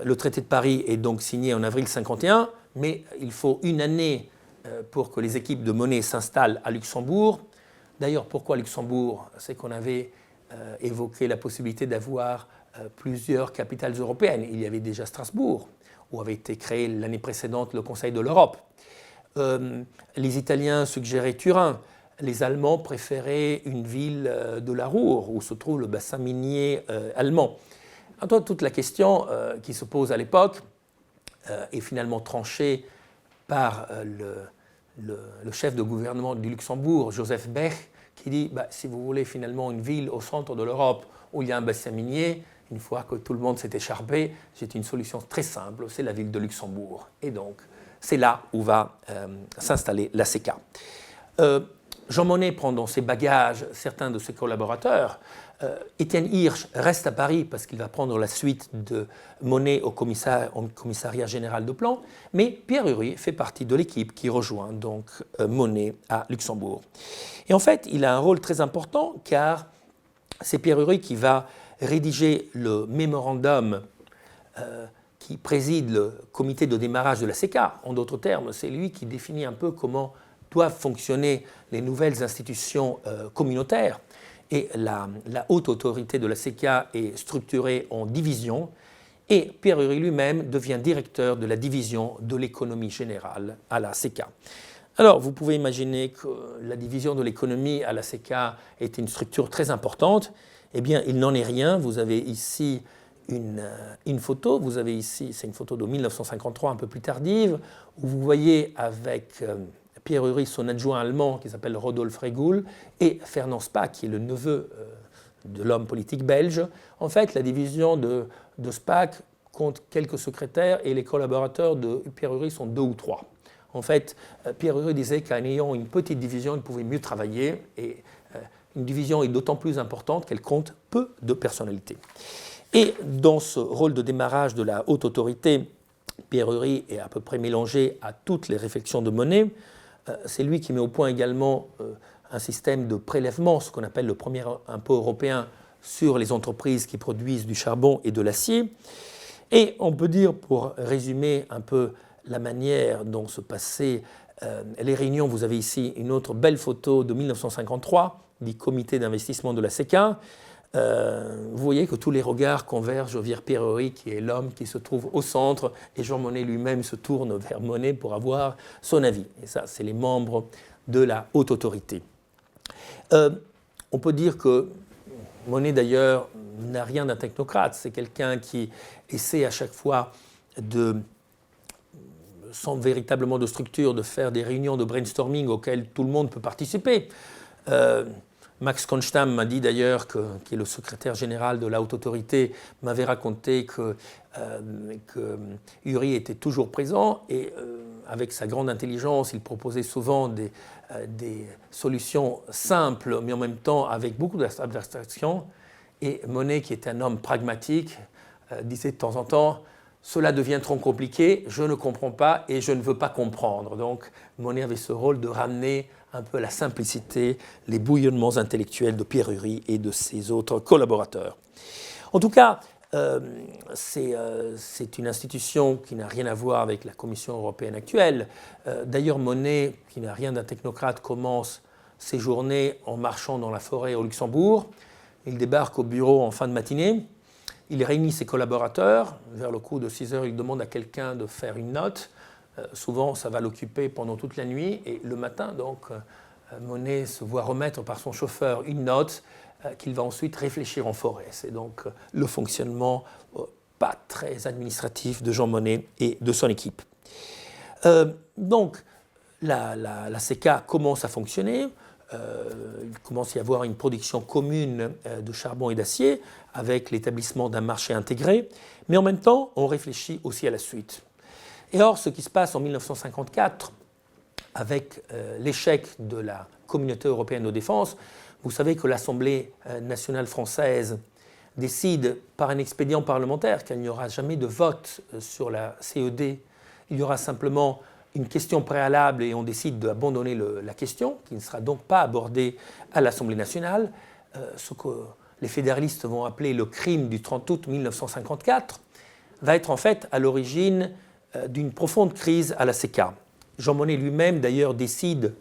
Le traité de Paris est donc signé en avril 1951, mais il faut une année pour que les équipes de Monnet s'installent à Luxembourg. D'ailleurs, pourquoi Luxembourg? C'est qu'on avait évoqué la possibilité d'avoir plusieurs capitales européennes. Il y avait déjà Strasbourg, où avait été créé l'année précédente le Conseil de l'Europe. Les Italiens suggéraient Turin. Les Allemands préféraient une ville de la Ruhr, où se trouve le bassin minier allemand. Alors, toute la question qui se pose à l'époque est finalement tranchée par le chef de gouvernement du Luxembourg, Joseph Bech, qui dit si vous voulez finalement une ville au centre de l'Europe où il y a un bassin minier, une fois que tout le monde s'est écharpé, c'est une solution très simple, c'est la ville de Luxembourg. Et donc, c'est là où va s'installer l'ACK. Jean Monnet prend dans ses bagages certains de ses collaborateurs. Étienne Hirsch reste à Paris parce qu'il va prendre la suite de Monnet au commissariat général de plan, mais Pierre Ury fait partie de l'équipe qui rejoint donc Monnet à Luxembourg. Et en fait, il a un rôle très important car c'est Pierre Ury qui va rédiger le mémorandum qui préside le comité de démarrage de la CK. En d'autres termes, c'est lui qui définit un peu comment doivent fonctionner les nouvelles institutions communautaires. Et la haute autorité de la CK est structurée en divisions. Et Pierre Ury lui-même devient directeur de la division de l'économie générale à la CK. Alors, vous pouvez imaginer que la division de l'économie à la CK est une structure très importante. Eh bien, il n'en est rien. Vous avez ici une photo. Vous avez ici, c'est une photo de 1953, un peu plus tardive, où vous voyez avec Pierre Ury, son adjoint allemand qui s'appelle Rodolphe Regoul, et Fernand Spaak, qui est le neveu de l'homme politique belge. En fait, la division de Spaak compte quelques secrétaires et les collaborateurs de Pierre Ury sont 2 ou 3. En fait, Pierre Ury disait qu'en ayant une petite division, il pouvait mieux travailler, et une division est d'autant plus importante qu'elle compte peu de personnalités. Et dans ce rôle de démarrage de la haute autorité, Pierre Ury est à peu près mélangé à toutes les réflexions de Monnet. C'est lui qui met au point également un système de prélèvement, ce qu'on appelle le premier impôt européen sur les entreprises qui produisent du charbon et de l'acier. Et on peut dire, pour résumer un peu la manière dont se passaient les réunions, vous avez ici une autre belle photo de 1953 du comité d'investissement de la CK. Vous voyez que tous les regards convergent vers Pierre Ury, qui est l'homme qui se trouve au centre, et Jean Monnet lui-même se tourne vers Monnet pour avoir son avis. Et ça, c'est les membres de la haute autorité. On peut dire que Monnet, d'ailleurs, n'a rien d'un technocrate. C'est quelqu'un qui essaie à chaque fois sans véritablement de structure, de faire des réunions de brainstorming auxquelles tout le monde peut participer. Max Konstam m'a dit d'ailleurs, qui est le secrétaire général de la Haute Autorité, m'avait raconté que Uri était toujours présent et avec sa grande intelligence, il proposait souvent des solutions simples, mais en même temps avec beaucoup d'abstraction. Et Monnet, qui était un homme pragmatique, disait de temps en temps « Cela devient trop compliqué, je ne comprends pas et je ne veux pas comprendre ». Donc Monnet avait ce rôle de ramener un peu la simplicité, les bouillonnements intellectuels de Pierre Uri et de ses autres collaborateurs. En tout cas, c'est une institution qui n'a rien à voir avec la Commission européenne actuelle. D'ailleurs, Monnet, qui n'a rien d'un technocrate, commence ses journées en marchant dans la forêt au Luxembourg. Il débarque au bureau en fin de matinée. Il réunit ses collaborateurs. Vers le coup de 6 heures, il demande à quelqu'un de faire une note. Souvent, ça va l'occuper pendant toute la nuit. Et le matin, donc, Monnet se voit remettre par son chauffeur une note qu'il va ensuite réfléchir en forêt. C'est donc le fonctionnement pas très administratif de Jean Monnet et de son équipe. Donc, la CECA commence à fonctionner. Il commence à y avoir une production commune de charbon et d'acier avec l'établissement d'un marché intégré. Mais en même temps, on réfléchit aussi à la suite. Et or, ce qui se passe en 1954, avec l'échec de la Communauté européenne de défense, vous savez que l'Assemblée nationale française décide par un expédient parlementaire qu'il n'y aura jamais de vote sur la CED. Il y aura simplement une question préalable et on décide d'abandonner la question, qui ne sera donc pas abordée à l'Assemblée nationale. Ce que les fédéralistes vont appeler le crime du 30 août 1954, va être en fait à l'origine d'une profonde crise à la CECA. Jean Monnet lui-même, d'ailleurs, décide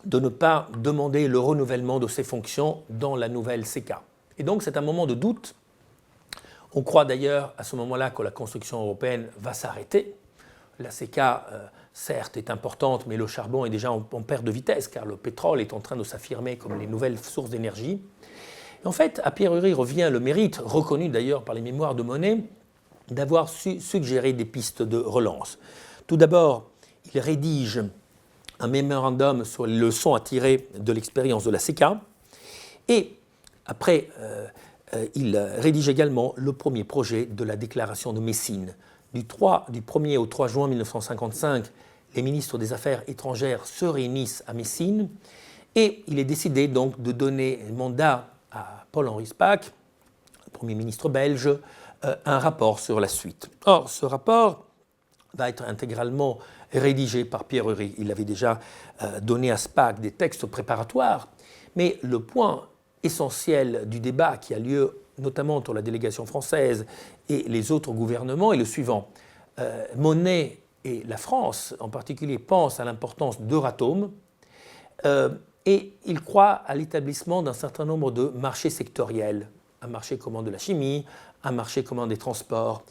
de ne pas demander le renouvellement de ses fonctions dans la nouvelle CECA. Et donc, c'est un moment de doute. On croit d'ailleurs à ce moment-là que la construction européenne va s'arrêter. La CECA, certes, est importante, mais le charbon est déjà en perte de vitesse, car le pétrole est en train de s'affirmer comme les nouvelles sources d'énergie. Et en fait, à Pierre Uri revient le mérite, reconnu d'ailleurs par les mémoires de Monnet, d'avoir suggéré des pistes de relance. Tout d'abord, il rédige un mémorandum sur les leçons à tirer de l'expérience de la CECA, et après, il rédige également le premier projet de la déclaration de Messine. Du 1er au 3 juin 1955, les ministres des Affaires étrangères se réunissent à Messine, et il est décidé donc de donner mandat à Paul-Henri Spaak, Premier ministre belge, un rapport sur la suite. Or, ce rapport va être intégralement rédigé par Pierre Uri. Il avait déjà donné à Spaak des textes préparatoires, mais le point essentiel du débat qui a lieu notamment entre la délégation française et les autres gouvernements est le suivant. Monnet et la France, en particulier, pensent à l'importance d'Euratom et ils croient à l'établissement d'un certain nombre de marchés sectoriels, un marché commun de la chimie, un marché commun des transports.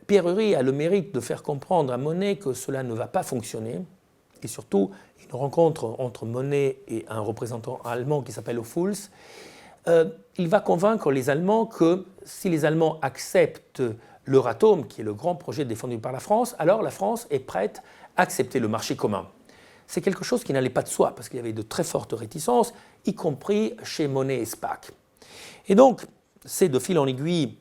Pierre Uri a le mérite de faire comprendre à Monnet que cela ne va pas fonctionner. Et surtout, une rencontre entre Monnet et un représentant allemand qui s'appelle Ophuls, il va convaincre les Allemands que si les Allemands acceptent l'Euratom, qui est le grand projet défendu par la France, alors la France est prête à accepter le marché commun. C'est quelque chose qui n'allait pas de soi, parce qu'il y avait de très fortes réticences, y compris chez Monnet et Spaak. Et donc, c'est de fil en aiguille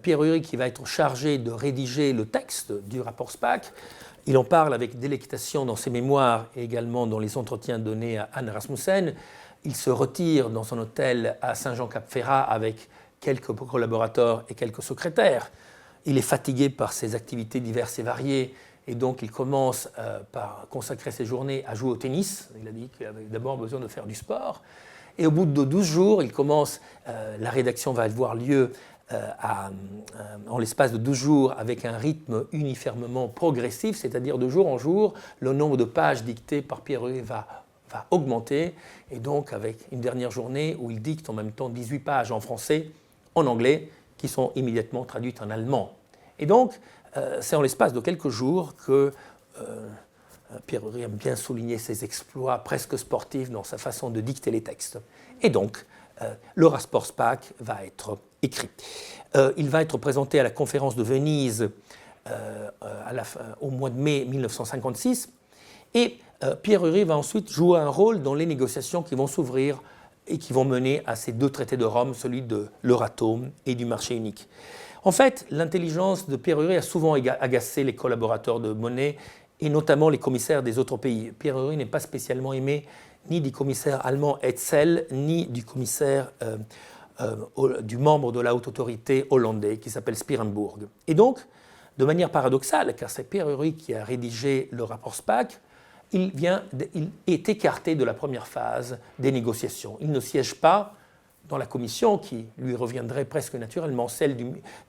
Pierre Uri qui va être chargé de rédiger le texte du rapport Spaak. Il en parle avec délectation dans ses mémoires et également dans les entretiens donnés à Anne Rasmussen. Il se retire dans son hôtel à Saint-Jean-Cap-Ferrat avec quelques collaborateurs et quelques secrétaires. Il est fatigué par ses activités diverses et variées et donc il commence par consacrer ses journées à jouer au tennis. Il a dit qu'il avait d'abord besoin de faire du sport. Et au bout de 12 jours, il commence, la rédaction va avoir lieu en l'espace de 12 jours avec un rythme uniformément progressif, c'est-à-dire de jour en jour, le nombre de pages dictées par Pierre Uri va augmenter, et donc avec une dernière journée où il dicte en même temps 18 pages en français, en anglais, qui sont immédiatement traduites en allemand. Et donc, c'est en l'espace de quelques jours que Pierre Uri aime bien souligner ses exploits presque sportifs dans sa façon de dicter les textes. Et donc, le rapport Spaak va être écrit. Il va être présenté à la conférence de Venise au mois de mai 1956, et Pierre Uri va ensuite jouer un rôle dans les négociations qui vont s'ouvrir et qui vont mener à ces deux traités de Rome, celui de l'Euratom et du marché unique. En fait, l'intelligence de Pierre Uri a souvent agacé les collaborateurs de Monnet et notamment les commissaires des autres pays. Pierre Uri n'est pas spécialement aimé ni du commissaire allemand Hetzel, ni du commissaire du membre de la haute autorité hollandais qui s'appelle Spirenburg. Et donc, de manière paradoxale, car c'est Pierre Uri qui a rédigé le rapport Spaak, il est écarté de la première phase des négociations. Il ne siège pas dans la commission qui lui reviendrait presque naturellement, celle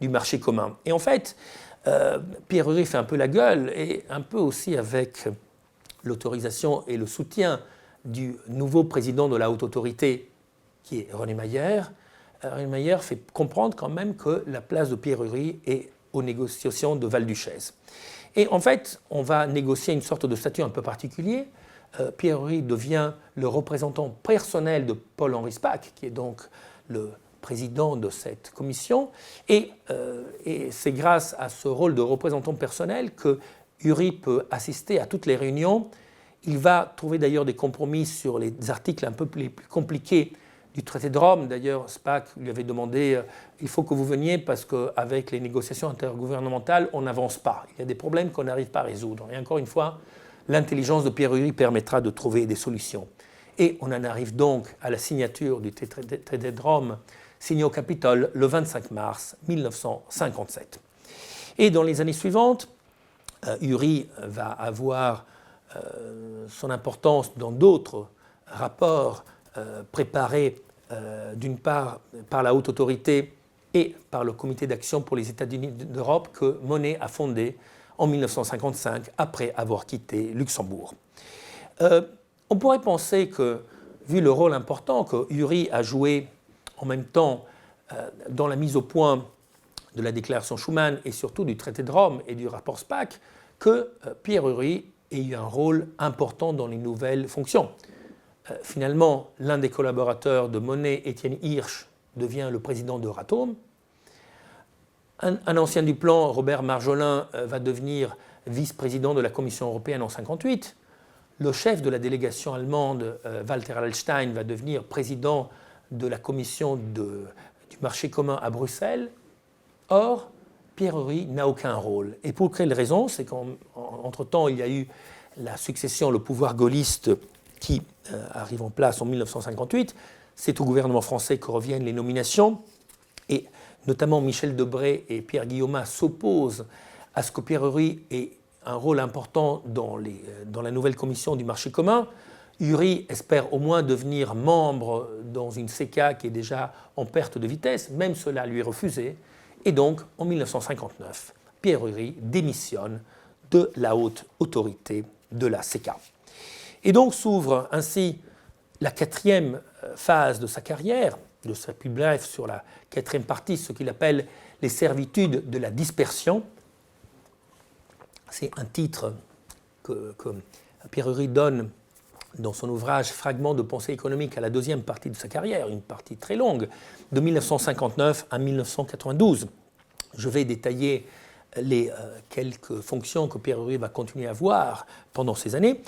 du marché commun. Et en fait, Pierre Uri fait un peu la gueule, et un peu aussi avec l'autorisation et le soutien du nouveau président de la haute autorité, qui est René Mayer. René Mayer fait comprendre quand même que la place de Pierre Uri est aux négociations de Val-Duchesse. Et en fait, on va négocier une sorte de statut un peu particulier. Pierre Uri devient le représentant personnel de Paul-Henri Spaak, qui est donc le président de cette commission. Et c'est grâce à ce rôle de représentant personnel que Uri peut assister à toutes les réunions. Il va trouver d'ailleurs des compromis sur les articles un peu les plus compliqués du traité de Rome. D'ailleurs, Spaak lui avait demandé il faut que vous veniez parce qu'avec les négociations intergouvernementales, on n'avance pas. Il y a des problèmes qu'on n'arrive pas à résoudre. Et encore une fois, l'intelligence de Pierre Uri permettra de trouver des solutions. Et on en arrive donc à la signature du traité de Rome, signé au Capitole le 25 mars 1957. Et dans les années suivantes, Uri va avoir son importance dans d'autres rapports préparés d'une part par la haute autorité et par le comité d'action pour les États-Unis d'Europe que Monnet a fondé en 1955 après avoir quitté Luxembourg. On pourrait penser que, vu le rôle important que Uri a joué en même temps dans la mise au point de la déclaration Schuman et surtout du traité de Rome et du rapport Spaak, que Pierre Uri ait eu un rôle important dans les nouvelles fonctions. Finalement, l'un des collaborateurs de Monnet, Étienne Hirsch, devient le président d'Euratom. Un ancien du plan, Robert Marjolin, va devenir vice-président de la Commission européenne en 1958. Le chef de la délégation allemande, Walter Hallstein, va devenir président de la Commission du marché commun à Bruxelles. Or, Pierre Uri n'a aucun rôle. Et pour quelle raison? C'est qu'entre-temps, il y a eu la succession, le pouvoir gaulliste qui arrive en place en 1958. C'est au gouvernement français que reviennent les nominations. Et notamment Michel Debré et Pierre Guillaumat s'opposent à ce que Pierre Uri ait un rôle important dans la nouvelle commission du marché commun. Uri espère au moins devenir membre dans une CK qui est déjà en perte de vitesse, même cela lui est refusé. Et donc, en 1959, Pierre Uri démissionne de la haute autorité de la CK. Et donc s'ouvre ainsi la quatrième phase de sa carrière, de sa plus bref sur la quatrième partie, ce qu'il appelle les servitudes de la dispersion. C'est un titre que Pierre Uri donne dans son ouvrage Fragments de pensée économique à la deuxième partie de sa carrière, une partie très longue, de 1959 à 1992. Je vais détailler les quelques fonctions que Pierre Uri va continuer à avoir pendant ces années.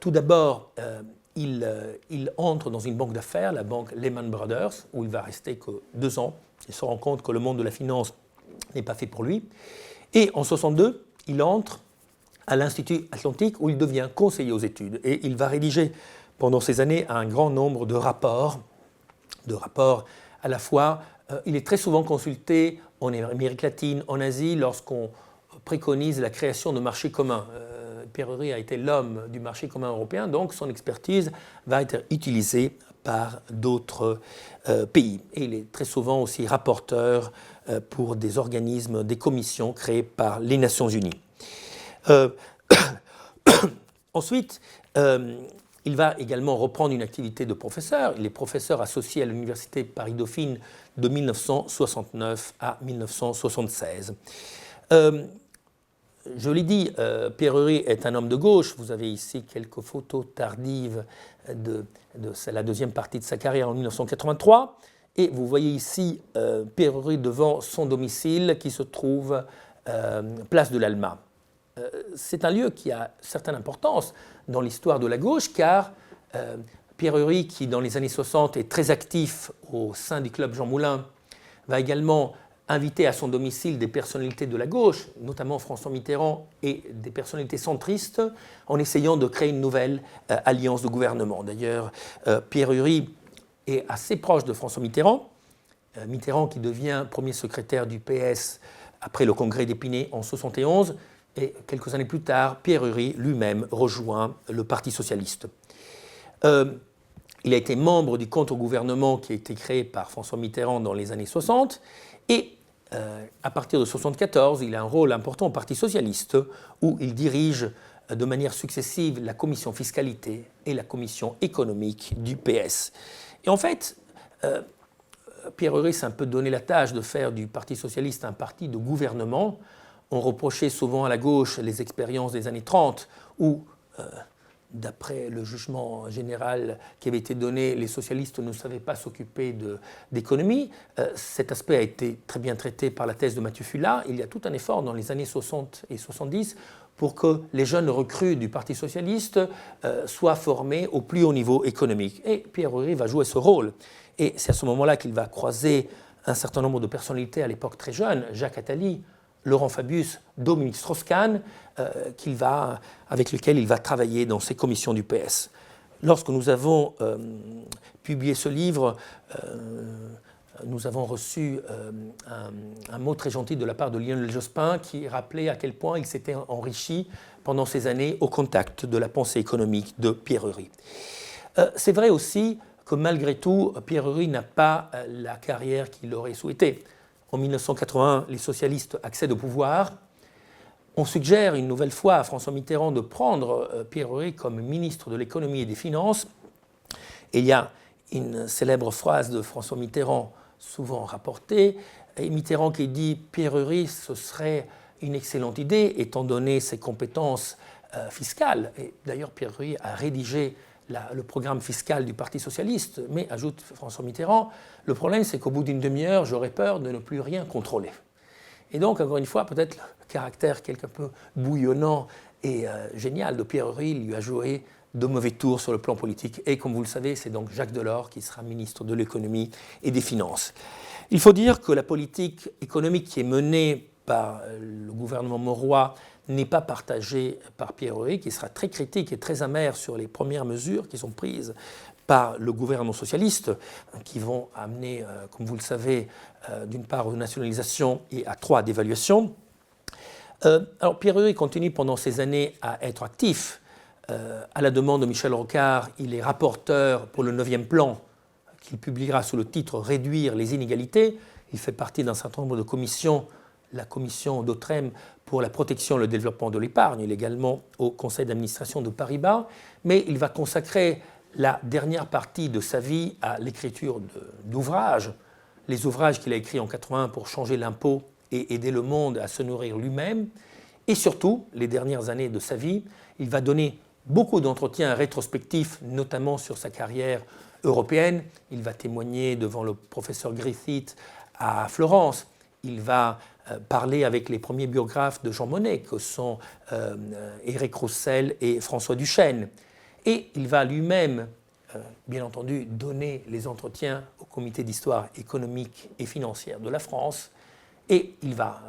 Tout d'abord, il entre dans une banque d'affaires, la banque Lehman Brothers, où il va rester que 2 ans. Il se rend compte que le monde de la finance n'est pas fait pour lui. Et en 1962, il entre à l'Institut Atlantique, où il devient conseiller aux études. Et il va rédiger pendant ces années un grand nombre de rapports à la fois. Il est très souvent consulté en Amérique latine, en Asie, lorsqu'on préconise la création de marchés communs. Pierre Uri a été l'homme du marché commun européen, donc son expertise va être utilisée par d'autres pays. Et il est très souvent aussi rapporteur pour des organismes, des commissions créées par les Nations Unies. Ensuite, il va également reprendre une activité de professeur. Il est professeur associé à l'Université Paris-Dauphine de 1969 à 1976. Je l'ai dit, Pierre Uri est un homme de gauche. Vous avez ici quelques photos tardives de la deuxième partie de sa carrière en 1983. Et vous voyez ici Pierre Uri devant son domicile qui se trouve place de l'Alma. c'est un lieu qui a certaine importance dans l'histoire de la gauche, car Pierre Ury, qui dans les années 60 est très actif au sein du club Jean Moulin, va également inviter à son domicile des personnalités de la gauche, notamment François Mitterrand et des personnalités centristes, en essayant de créer une nouvelle alliance de gouvernement. D'ailleurs, Pierre Ury est assez proche de François Mitterrand, Mitterrand qui devient premier secrétaire du PS après le congrès d'Épinay en 1971, et quelques années plus tard, Pierre Ury lui-même rejoint le Parti socialiste. Il a été membre du contre-gouvernement qui a été créé par François Mitterrand dans les années 60, et à partir de 1974, il a un rôle important au Parti socialiste, où il dirige de manière successive la commission fiscalité et la commission économique du PS. Et en fait, Pierre Ury s'est un peu donné la tâche de faire du Parti socialiste un parti de gouvernement. On reprochait souvent à la gauche les expériences des années 30 où, d'après le jugement général qui avait été donné, les socialistes ne savaient pas s'occuper d'économie. Cet aspect a été très bien traité par la thèse de Mathieu Fulat. Il y a tout un effort dans les années 60 et 70 pour que les jeunes recrues du Parti socialiste soient formés au plus haut niveau économique. Et Pierre Ury va jouer ce rôle. Et c'est à ce moment-là qu'il va croiser un certain nombre de personnalités à l'époque très jeunes, Jacques Attali, Laurent Fabius, Dominique Strauss-Kahn, avec lesquels il va travailler dans ces commissions du PS. Lorsque nous avons publié ce livre, nous avons reçu un mot très gentil de la part de Lionel Jospin qui rappelait à quel point il s'était enrichi pendant ces années au contact de la pensée économique de Pierre Ury. C'est vrai aussi que malgré tout, Pierre Ury n'a pas la carrière qu'il aurait souhaité. En 1981, les socialistes accèdent au pouvoir. On suggère une nouvelle fois à François Mitterrand de prendre Pierre Ury comme ministre de l'économie et des finances. Et il y a une célèbre phrase de François Mitterrand, souvent rapportée, et Mitterrand qui dit « Pierre Ury, ce serait une excellente idée, étant donné ses compétences fiscales ». Et d'ailleurs, Pierre Ury a rédigé le programme fiscal du Parti socialiste, mais, ajoute François Mitterrand, le problème c'est qu'au bout d'une demi-heure, j'aurais peur de ne plus rien contrôler. Et donc, encore une fois, peut-être le caractère quelque peu bouillonnant et génial de Pierre Ury lui a joué de mauvais tours sur le plan politique. Et comme vous le savez, c'est donc Jacques Delors qui sera ministre de l'économie et des finances. Il faut dire que la politique économique qui est menée par le gouvernement Mauroy n'est pas partagée par Pierre Ury, qui sera très critique et très amer sur les premières mesures qui sont prises par le gouvernement socialiste, qui vont amener, comme vous le savez, d'une part aux nationalisations et à 3 dévaluations. Alors Pierre Ury continue pendant ces années à être actif. À la demande de Michel Rocard, il est rapporteur pour le 9e plan, qu'il publiera sous le titre « Réduire les inégalités ». Il fait partie d'un certain nombre de commissions, la commission d'Autrem pour la protection et le développement de l'épargne. Il est également au conseil d'administration de Paribas, mais il va consacrer la dernière partie de sa vie à l'écriture d'ouvrages, les ouvrages qu'il a écrits en 1981 pour changer l'impôt et aider le monde à se nourrir lui-même. Et surtout, les dernières années de sa vie, il va donner beaucoup d'entretiens rétrospectifs, notamment sur sa carrière européenne. Il va témoigner devant le professeur Griffith à Florence. Il va parler avec les premiers biographes de Jean Monnet, que sont Éric Roussel et François Duchesne. Et il va lui-même, bien entendu, donner les entretiens au comité d'histoire économique et financière de la France. Et il va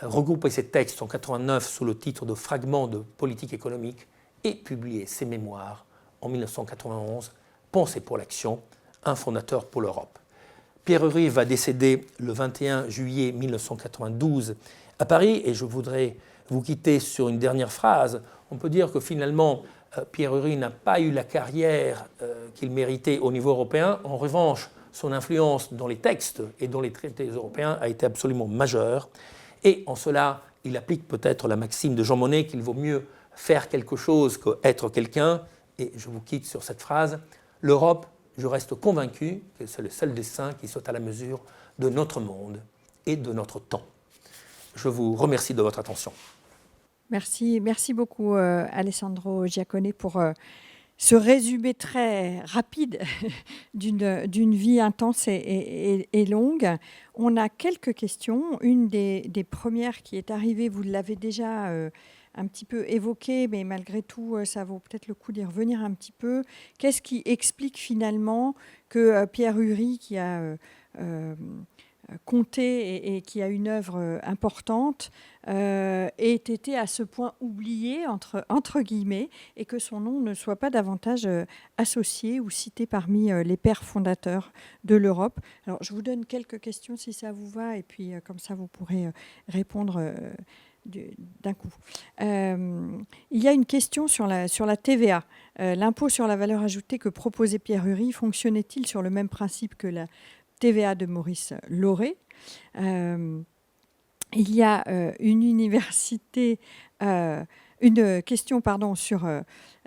regrouper ses textes en 1989 sous le titre de Fragments de politique économique et publier ses mémoires en 1991, Pensée pour l'action, un fondateur pour l'Europe. Pierre Ury va décéder le 21 juillet 1992 à Paris, et je voudrais vous quitter sur une dernière phrase. On peut dire que finalement, Pierre Ury n'a pas eu la carrière qu'il méritait au niveau européen. En revanche, son influence dans les textes et dans les traités européens a été absolument majeure. Et en cela, il applique peut-être la maxime de Jean Monnet qu'il vaut mieux faire quelque chose qu'être quelqu'un. Et je vous quitte sur cette phrase. L'Europe, je reste convaincu que c'est le seul dessein qui soit à la mesure de notre monde et de notre temps. Je vous remercie de votre attention. Merci beaucoup Alessandro Giacone pour ce résumé très rapide d'une vie intense et longue. On a quelques questions. Une des premières qui est arrivée, vous l'avez déjà un petit peu évoqué, mais malgré tout, ça vaut peut-être le coup d'y revenir un petit peu. Qu'est-ce qui explique finalement que Pierre Ury, qui a euh, compté et qui a une œuvre importante, ait été à ce point oublié, entre guillemets, et que son nom ne soit pas davantage associé ou cité parmi les pères fondateurs de l'Europe. Alors, je vous donne quelques questions si ça vous va, et puis comme ça, vous pourrez répondre d'un coup. Il y a une question sur la TVA. L'impôt sur la valeur ajoutée que proposait Pierre Ury fonctionnait-il sur le même principe que la TVA de Maurice Lauré? Il y a une question sur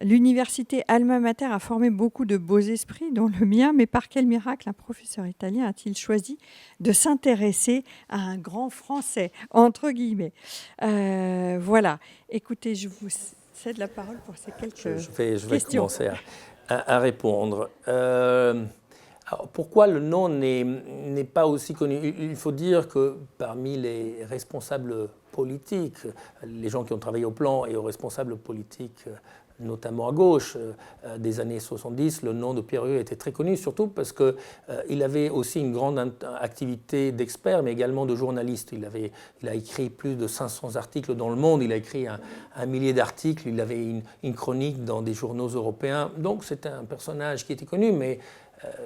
l'université Alma Mater a formé beaucoup de beaux esprits, dont le mien, mais par quel miracle un professeur italien a-t-il choisi de s'intéresser à un grand Français, entre guillemets. Voilà. Écoutez, je vous cède la parole pour ces quelques questions. Je vais commencer à répondre. Alors, pourquoi le nom n'est pas aussi connu? Il faut dire que parmi les responsables politiques, les gens qui ont travaillé au plan et aux responsables politiques, notamment à gauche, des années 70, le nom de Pierre Ury était très connu, surtout parce qu'il avait aussi une grande activité d'expert, mais également de journaliste. Il a écrit plus de 500 articles dans le monde, il a écrit un millier d'articles, il avait une chronique dans des journaux européens. Donc c'était un personnage qui était connu, mais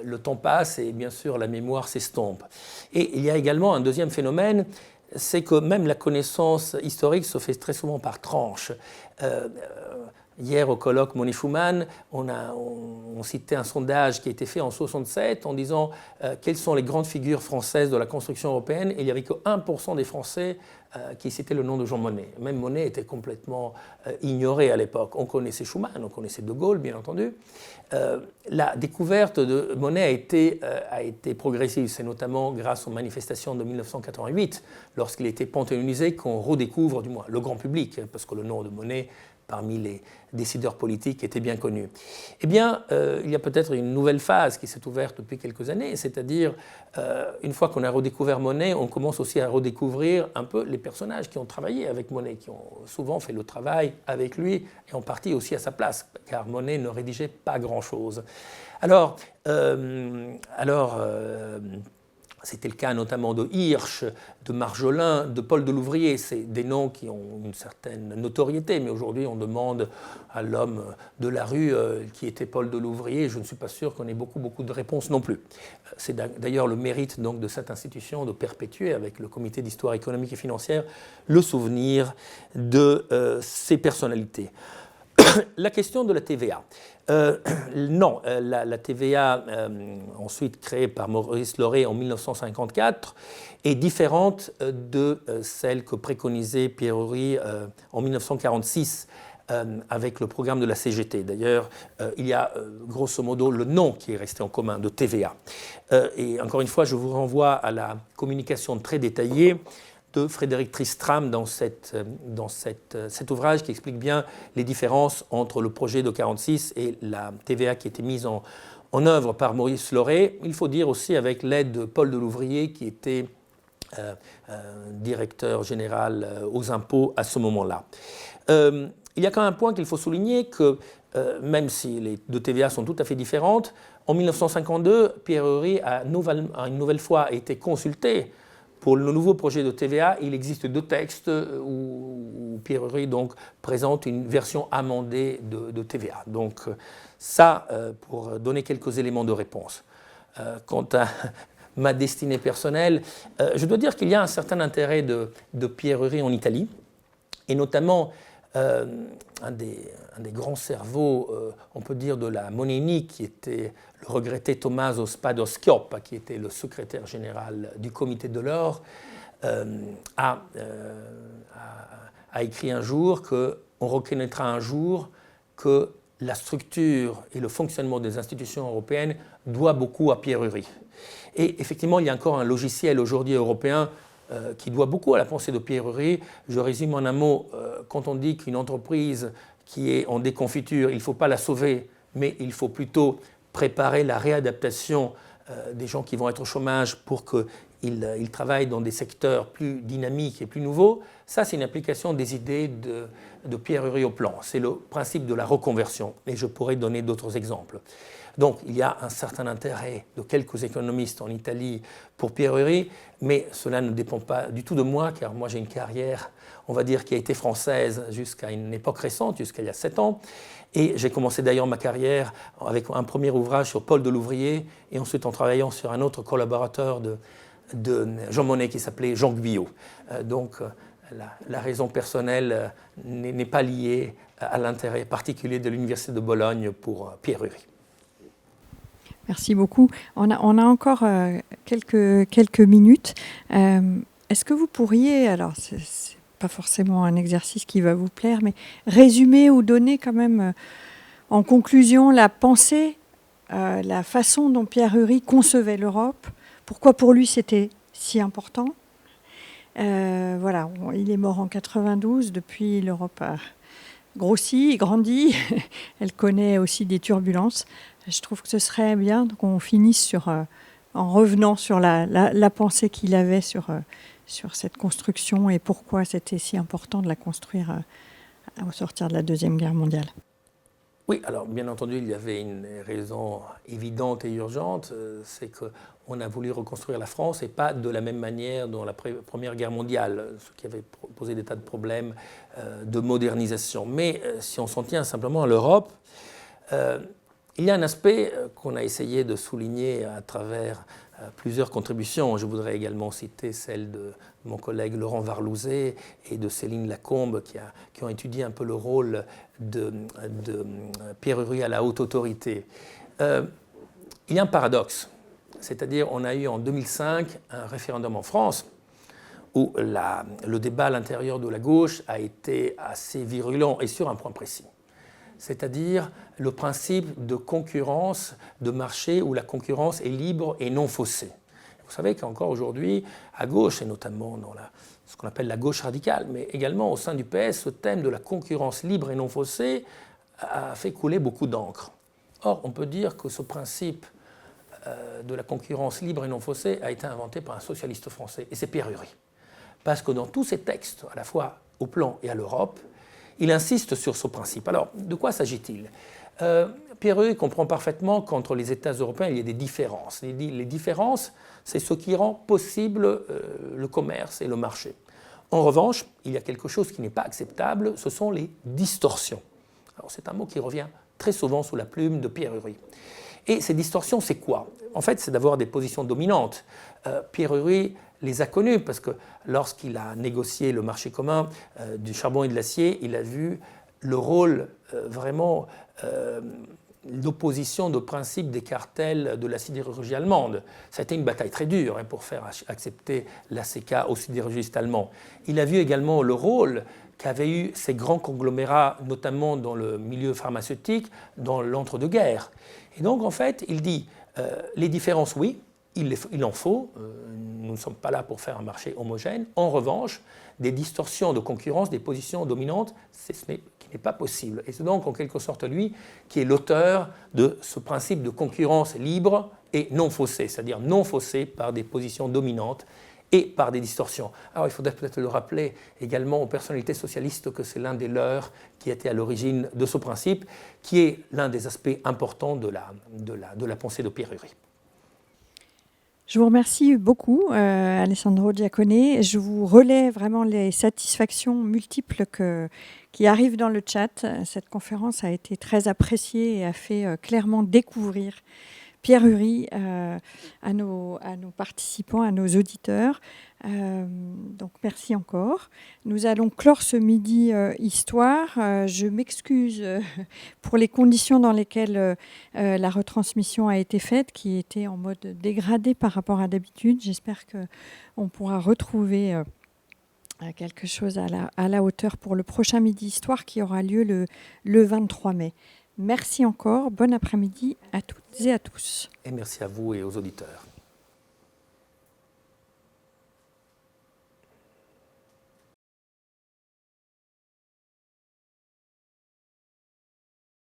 le temps passe et bien sûr la mémoire s'estompe. Et il y a également un deuxième phénomène, c'est que même la connaissance historique se fait très souvent par tranches. Hier, au colloque Monet-Schumann, on citait un sondage qui a été fait en 1967 en disant quelles sont les grandes figures françaises de la construction européenne. Et il n'y avait que 1% des Français qui citaient le nom de Jean Monnet. Même Monnet était complètement ignoré à l'époque. On connaissait Schumann, on connaissait De Gaulle, bien entendu. La découverte de Monnet a été progressive. C'est notamment grâce aux manifestations de 1988, lorsqu'il était panthéonisé, qu'on redécouvre, du moins le grand public, parce que le nom de Monnet, parmi les décideurs politiques, était bien connu. Eh bien, il y a peut-être une nouvelle phase qui s'est ouverte depuis quelques années, c'est-à-dire, une fois qu'on a redécouvert Monnet, on commence aussi à redécouvrir un peu les personnages qui ont travaillé avec Monnet, qui ont souvent fait le travail avec lui, et en partie aussi à sa place, car Monnet ne rédigeait pas grand-chose. Alors c'était le cas notamment de Hirsch, de Marjolin, de Paul Delouvrier. C'est des noms qui ont une certaine notoriété, mais aujourd'hui on demande à l'homme de la rue qui était Paul Delouvrier. Je ne suis pas sûr qu'on ait beaucoup de réponses non plus. C'est d'ailleurs le mérite donc, de cette institution de perpétuer avec le Comité d'histoire économique et financière le souvenir de ces personnalités. La question de la TVA. Non, la TVA, ensuite créée par Maurice Lauré en 1954, est différente de celle que préconisait Pierre Ury en 1946 avec le programme de la CGT. D'ailleurs, il y a grosso modo le nom qui est resté en commun, de TVA. Et encore une fois, je vous renvoie à la communication très détaillée de Frédéric Tristram dans cet ouvrage qui explique bien les différences entre le projet de 1946 et la TVA qui était mise en œuvre par Maurice Lauré. Il faut dire aussi avec l'aide de Paul Delouvrier qui était directeur général aux impôts à ce moment-là. Il y a quand même un point qu'il faut souligner que même si les deux TVA sont tout à fait différentes, en 1952, Pierre Ury a une nouvelle fois été consulté. Pour le nouveau projet de TVA, il existe deux textes où Pierre Ury donc, présente une version amendée de TVA. Donc ça, pour donner quelques éléments de réponse. Quant à ma destinée personnelle, je dois dire qu'il y a un certain intérêt de Pierre Ury en Italie, et notamment un des grands cerveaux, on peut dire, de la monnaie unique, qui était le regretté Tommaso Spadoschioppa, qui était le secrétaire général du Comité de l'Or, a écrit un jour qu'on reconnaîtra un jour que la structure et le fonctionnement des institutions européennes doit beaucoup à Pierre Ury. Et effectivement, il y a encore un logiciel aujourd'hui européen qui doit beaucoup à la pensée de Pierre Ury. Je résume en un mot, quand on dit qu'une entreprise qui est en déconfiture, il ne faut pas la sauver, mais il faut plutôt préparer la réadaptation des gens qui vont être au chômage pour il travaille dans des secteurs plus dynamiques et plus nouveaux. Ça, c'est une application des idées de Pierre Ury-Auplan. C'est le principe de la reconversion, et je pourrais donner d'autres exemples. Donc, il y a un certain intérêt de quelques économistes en Italie pour Pierre Ury, mais cela ne dépend pas du tout de moi, car moi j'ai une carrière, on va dire, qui a été française jusqu'à une époque récente, jusqu'à il y a 7 ans. Et j'ai commencé d'ailleurs ma carrière avec un premier ouvrage sur Paul Delouvrier, et ensuite en travaillant sur un autre collaborateur de Jean Monnet qui s'appelait Jean Guyot. Donc, la raison personnelle n'est pas liée à l'intérêt particulier de l'Université de Bologne pour Pierre Ury. Merci beaucoup. On a encore quelques minutes. Est-ce que vous pourriez, alors c'est pas forcément un exercice qui va vous plaire, mais résumer ou donner quand même en conclusion la pensée, la façon dont Pierre Ury concevait l'Europe, pourquoi pour lui c'était si important. Voilà, il est mort en 92, depuis l'Europe a grossi, grandi, elle connaît aussi des turbulences. Je trouve que ce serait bien qu'on finisse en revenant sur la pensée qu'il avait sur cette construction et pourquoi c'était si important de la construire au sortir de la Deuxième Guerre mondiale. Oui, alors bien entendu, il y avait une raison évidente et urgente, c'est qu'on a voulu reconstruire la France et pas de la même manière dans la Première Guerre mondiale, ce qui avait posé des tas de problèmes de modernisation. Mais si on s'en tient simplement à l'Europe, il y a un aspect qu'on a essayé de souligner à travers plusieurs contributions. Je voudrais également citer celle de mon collègue Laurent Varlouzet et de Céline Lacombe qui ont étudié un peu le rôle de Pierre Ury à la haute autorité. Il y a un paradoxe, c'est-à-dire on a eu en 2005 un référendum en France où le débat à l'intérieur de la gauche a été assez virulent et sur un point précis. C'est-à-dire le principe de concurrence de marché où la concurrence est libre et non faussée. Vous savez qu'encore aujourd'hui, à gauche, et notamment dans ce qu'on appelle la gauche radicale, mais également au sein du PS, ce thème de la concurrence libre et non faussée a fait couler beaucoup d'encre. Or, on peut dire que ce principe de la concurrence libre et non faussée a été inventé par un socialiste français, et c'est Pierre Ury. Parce que dans tous ses textes, à la fois au plan et à l'Europe, il insiste sur ce principe. Alors, de quoi s'agit-il ? Pierre Ury comprend parfaitement qu'entre les États européens, il y a des différences. Les différences, c'est ce qui rend possible le commerce et le marché. En revanche, il y a quelque chose qui n'est pas acceptable, ce sont les distorsions. Alors, c'est un mot qui revient très souvent sous la plume de Pierre Ury. Et ces distorsions, c'est quoi ? En fait, c'est d'avoir des positions dominantes. Pierre Ury les a connues parce que lorsqu'il a négocié le marché commun du charbon et de l'acier, il a vu le rôle vraiment l'opposition de principe des cartels de la sidérurgie allemande. Ça a été une bataille très dure pour faire accepter l'ACK aux sidérurgistes allemands. Il a vu également le rôle qu'avaient eu ces grands conglomérats, notamment dans le milieu pharmaceutique, dans l'entre-deux-guerres. Et donc, en fait, il dit les différences, oui, il en faut. Nous ne sommes pas là pour faire un marché homogène. En revanche, des distorsions de concurrence, des positions dominantes, ce qui n'est pas possible. Et c'est donc, en quelque sorte, lui qui est l'auteur de ce principe de concurrence libre et non faussée, c'est-à-dire non faussée par des positions dominantes et par des distorsions. Alors, il faudrait peut-être le rappeler également aux personnalités socialistes que c'est l'un des leurs qui était à l'origine de ce principe, qui est l'un des aspects importants de la pensée de Pierre Ury. Je vous remercie beaucoup, Alessandro Giacone. Je vous relais vraiment les satisfactions multiples qui arrivent dans le chat. Cette conférence a été très appréciée et a fait clairement découvrir Pierre Ury à nos participants, à nos auditeurs. Donc merci encore. Nous allons clore ce midi histoire. Je m'excuse pour les conditions dans lesquelles la retransmission a été faite, qui était en mode dégradé par rapport à d'habitude. J'espère qu'on pourra retrouver quelque chose à la hauteur pour le prochain midi histoire qui aura lieu le 23 mai. Merci encore. Bon après-midi à toutes et à tous. Et merci à vous et aux auditeurs.